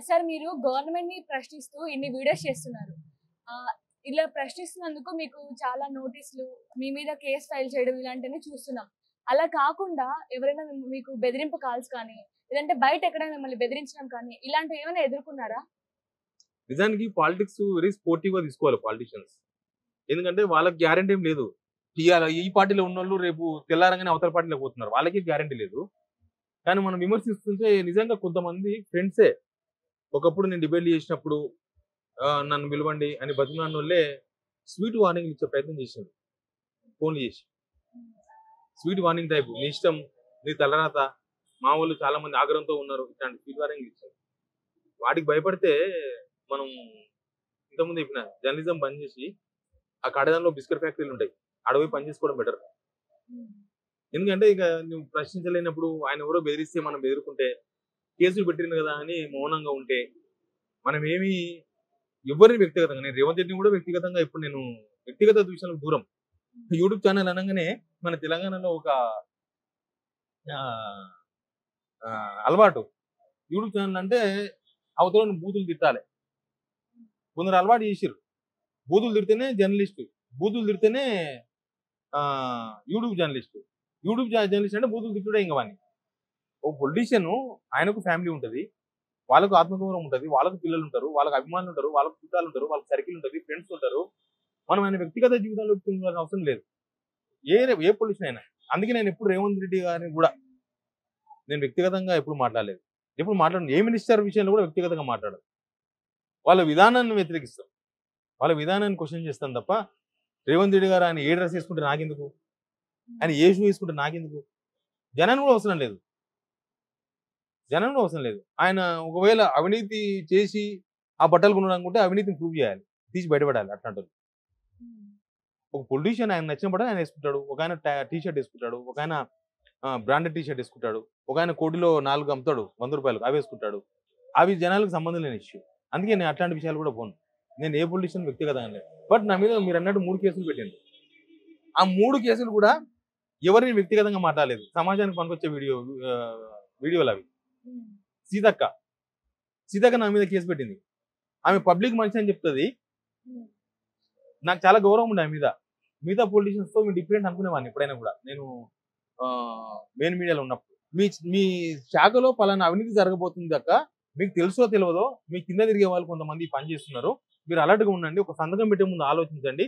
Sir మీరు గవర్నమెంట్‌ని ప్రశ్నిస్తూ ఇన్ని వీడియోస్ చేస్తున్నారు. ఆహ్, ఇలా ప్రశ్నిస్తున్నందుకు మీకు చాలా నోటీసులు, మీ మీద కేస్ ఫైల్ చేయడం ఇలాంటివన్నీ చూస్తున్నాం. అలా కాకుండా ఎవరైనా మీకు బెదిరింపు కాల్స్ కానీ, లేదంటే బయట ఎక్కడైనా మిమ్మల్ని బెదిరించడం కానీ, ఇలాంటివి ఏమైనా ఎదుర్కొన్నారా? నిజానికి పాలిటిక్స్ వెరీ స్పోర్టివ్‌గా తీసుకోవాలి పాలిటీషియన్స్. ఎందుకంటే వాళ్ళకి గ్యారంటీ ఏం లేదు. ఇయాల ఈ పార్టీలో ఉన్నోళ్ళు రేపు తెల్లారంగానే అవతల పార్టీలోకి పోతున్నారు. వాళ్ళకి గ్యారంటీ లేదు. కానీ మనం విమర్శిస్తుంటే నిజంగా కొంతమంది ఫ్రెండ్సే. ఒకప్పుడు నేను డిబేట్‌లు చేసినప్పుడు నన్ను పిలవండి అని బతిమిలాడినోళ్ళే స్వీట్ వార్నింగ్‌లు ఇచ్చే ప్రయత్నం చేసిండ్రు. ఫోన్‌లు చేసి. Sweet warning type. నీ ఇష్టం, నీ తలరాత, మా వోళ్ళు చాలా మంది ఆగ్రహంతో ఉన్నారు. ఇట్లాంటి స్వీట్ వార్నింగ్‌లు ఇచ్చారు. వాటికి భయపడితే మనం ఇంతకుముందు చెప్పిన జర్నలిజం బంద్ చేసి ఆ కడదాంలో బిస్కెట్ ఫ్యాక్టరీలు ఉంటాయి. ఆడ పోయి పని చేసుకోవడం బెటర్. ఎందుకంటే ఇక నువ్వు ప్రశ్నించలేనప్పుడు ఆయన ఎవరో బెదిరిస్తే మనం బెదురుకుంటే కేసులు పెట్టింది కదా అని మౌనంగా ఉంటే మనం ఏమి ఎవరిని వ్యక్తిగతంగా నేను రేవంత్ రెడ్డిని కూడా వ్యక్తిగతంగా ఇప్పుడు నేను వ్యక్తిగత విషయాలకు దూరం. యూట్యూబ్ ఛానల్ అనగానే మన తెలంగాణలో ఒక అలవాటు. యూట్యూబ్ ఛానల్ అంటే అవతల బూతులు తిట్టాలి. కొందరు అలవాటు చేసిర్రు. బూతులు తిడితేనే జర్నలిస్టు, బూతులు తిడితేనే యూట్యూబ్ జర్నలిస్టు. యూట్యూబ్ జర్నలిస్ట్ అంటే బూతులు తిట్టుడే ఇంక వాడిని. ఒక పొలిటీషియన్ ఆయనకు ఫ్యామిలీ ఉంటుంది, వాళ్ళకు ఆత్మగౌరవం ఉంటుంది, వాళ్ళకు పిల్లలు ఉంటారు, వాళ్ళకి అభిమానులు ఉంటారు, వాళ్ళకు చుట్టాలు ఉంటారు, వాళ్ళకి సర్కిల్ ఉంటుంది, ఫ్రెండ్స్ ఉంటారు. మనం ఆయన వ్యక్తిగత జీవితంలో పెట్టుకోవాల్సిన అవసరం లేదు. ఏ పొలిటీషియన్ అయినా. అందుకే నేను ఎప్పుడు రేవంత్ రెడ్డి గారిని కూడా నేను వ్యక్తిగతంగా ఎప్పుడు మాట్లాడలేదు. ఎప్పుడు మాట్లాడను. ఏ మినిస్టర్ విషయంలో కూడా వ్యక్తిగతంగా మాట్లాడదు. వాళ్ళ విధానాన్ని వ్యతిరేకిస్తాం. వాళ్ళ విధానాన్ని క్వశ్చన్ చేస్తాం తప్ప రేవంత్ రెడ్డి గారు ఆయన ఏ డ్రెస్ వేసుకుంటే నాకెందుకు, ఆయన ఏ షూ వేసుకుంటే నాకెందుకు, జనాన్ని కూడా అవసరం లేదు. జనం కూడా అవసరం లేదు. ఆయన ఒకవేళ అవినీతి చేసి ఆ బట్టలు కొనాలనుకుంటే అవినీతిని ప్రూవ్ చేయాలి, తీసి బయటపడాలి. అట్లాంటి ఒక పొలిటీషియన్ ఆయన నచ్చిన బట్టలు ఆయన వేసుకుంటాడు. ఒక ఆయన టీ షర్ట్ వేసుకుంటాడు, ఒక ఆయన బ్రాండెడ్ టీ షర్ట్ వేసుకుంటాడు, ఒక ఆయన కోటిలో 4 అమ్ముతాడు 100 రూపాయలు, అవి వేసుకుంటాడు. అవి జనాలకు సంబంధం లేని ఇష్యూ. అందుకే నేను అట్లాంటి విషయాలు కూడా పోను. నేను ఏ పొలిటీషియన్ వ్యక్తిగతంగా లేదు. బట్ నా మీద మీరు అన్నట్టు 3 కేసులు పెట్టింది. ఆ 3 కేసులు కూడా ఎవరిని వ్యక్తిగతంగా మాట్లాడలేదు. సమాజానికి పనికొచ్చే వీడియోలు అవి. సీతక్క నా మీద కేసు పెట్టింది. ఆమె పబ్లిక్ మనిషి అని చెప్తుంది. నాకు చాలా గౌరవం ఉండే ఆమె మీద. మిగతా పొలిటీషియన్స్ తో డిఫరెంట్ అనుకునేవాడిని ఎప్పుడైనా కూడా. నేను మెయిన్ మీడియాలో ఉన్నప్పుడు మీ శాఖలో పలానా అవినీతి జరగబోతుంది అక్క, మీకు తెలుసో తెలియదో మీ కింద తిరిగే వాళ్ళు కొంతమంది పని చేస్తున్నారు, మీరు అలర్ట్గా ఉండండి, ఒక సంతకం పెట్టే ముందు ఆలోచించండి,